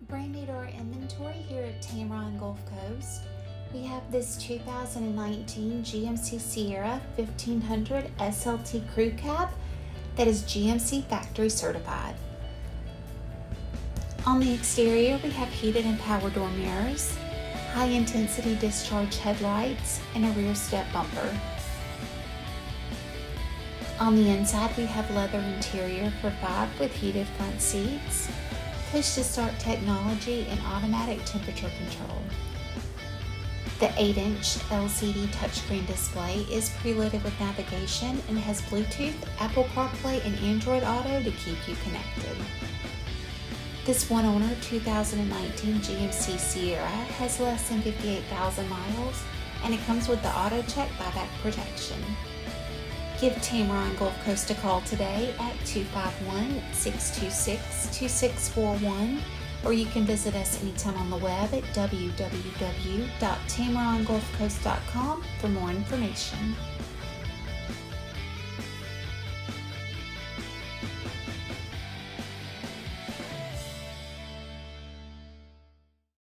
Brand new to our inventory here at Tameron Gulf Coast, we have this 2019 GMC Sierra 1500 SLT CREW CAB that is GMC Factory Certified. On the exterior, we have heated and power door mirrors, high-intensity discharge headlights, and a rear step bumper. On the inside, we have leather interior for 5 with heated front seats, push-to-start technology, and automatic temperature control. The 8-inch LCD touchscreen display is preloaded with navigation and has Bluetooth, Apple CarPlay, and Android Auto to keep you connected. This one-owner 2019 GMC Sierra has less than 58,000 miles, and it comes with the AutoCheck Buyback Protection. Give Tameron Gulf Coast a call today at 251-626-2641, or you can visit us anytime on the web at www.tamerongulfcoast.com for more information.